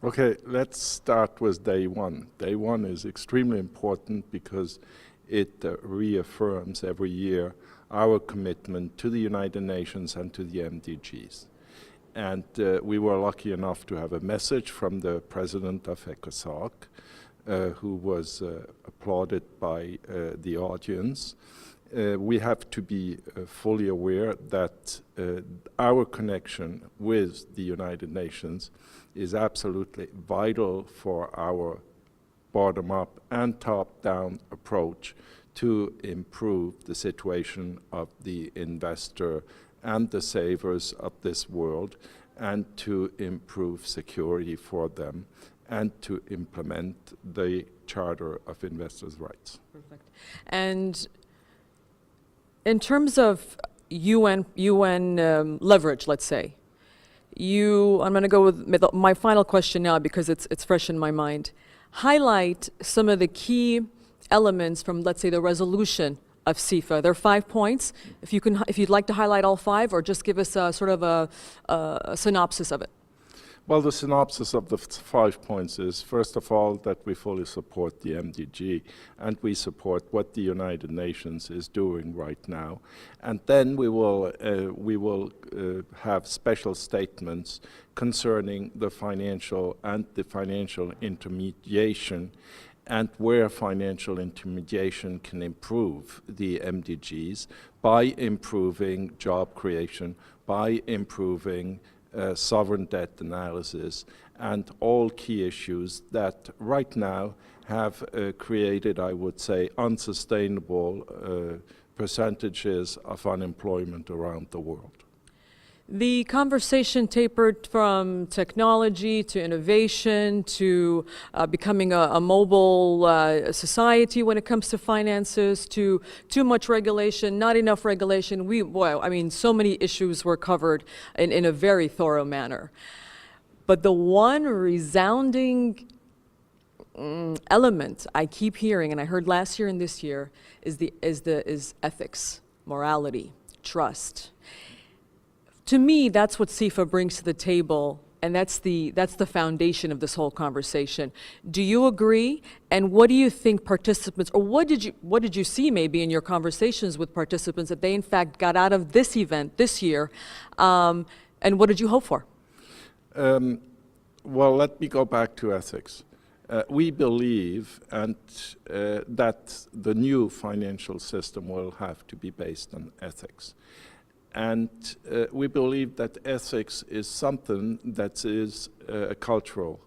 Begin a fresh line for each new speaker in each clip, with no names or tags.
Okay, let's start with day one. Day one is extremely important because it reaffirms every year our commitment to the United Nations and to the MDGs. And we were lucky enough to have a message from the president of ECOSOC, who was applauded by the audience. We have to be fully aware that our connection with the United Nations is absolutely vital for our bottom-up and top-down approach to improve the situation of the investor and the savers of this world, and to improve security for them, and to implement the Charter of Investors' Rights. Perfect.
And in terms of UN leverage, let's say, I'm going to go with my final question now because it's fresh in my mind. Highlight some of the key elements from, let's say, the resolution of CIFA. There are 5 points. If you'd like to highlight all 5, or just give us a sort of a synopsis of it.
Well, the synopsis of the 5 points is, first of all, that we fully support the MDG, and we support what the United Nations is doing right now. And then we will have special statements concerning the financial intermediation, and where financial intermediation can improve the MDGs by improving job creation, by improving sovereign debt analysis, and all key issues that right now have created, I would say, unsustainable percentages of unemployment around the world.
The conversation tapered from technology to innovation to becoming a mobile society when it comes to finances, to too much regulation, not enough regulation. So many issues were covered in a very thorough manner. But the one resounding element I keep hearing, and I heard last year and this year, is ethics, morality, trust. To me, that's what CIFA brings to the table, and that's the foundation of this whole conversation. Do you agree? And what do you think participants, or what did you see maybe in your conversations with participants that they in fact got out of this event this year, and what did you hope for?
Well, let me go back to ethics. We believe that the new financial system will have to be based on ethics. And we believe that ethics is something that is a cultural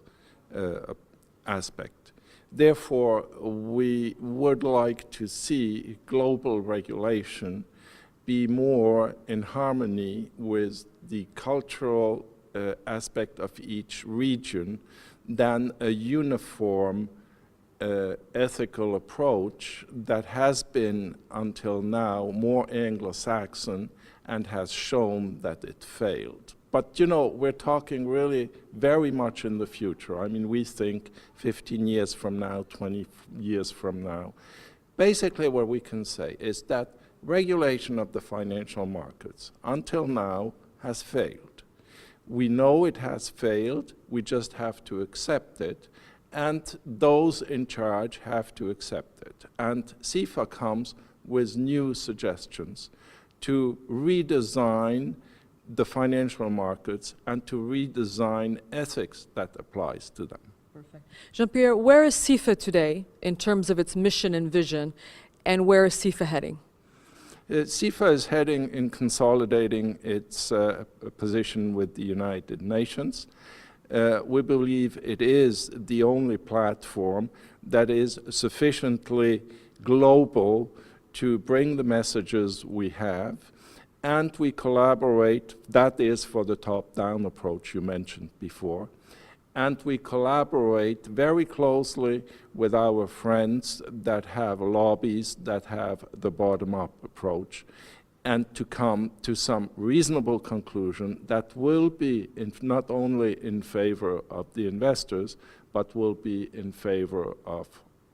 aspect. Therefore, we would like to see global regulation be more in harmony with the cultural aspect of each region than a uniform ethical approach that has been until now more Anglo-Saxon and has shown that it failed. But we're talking really very much in the future. I mean, we think 15 years from now, 20 years from now. Basically what we can say is that regulation of the financial markets until now has failed. We know it has failed, we just have to accept it, and those in charge have to accept it. And CIFA comes with new suggestions to redesign the financial markets and to redesign ethics that applies to them.
Perfect. Jean-Pierre, where is CIFA today in terms of its mission and vision, and where is CIFA heading?
CIFA is heading in consolidating its position with the United Nations. We believe it is the only platform that is sufficiently global to bring the messages we have, and we collaborate, that is for the top-down approach you mentioned before, and we collaborate very closely with our friends that have lobbies that have the bottom-up approach, and to come to some reasonable conclusion that will be not only in favor of the investors, but will be in favor of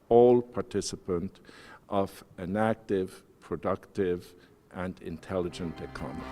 all participants of an active, productive, and intelligent economy.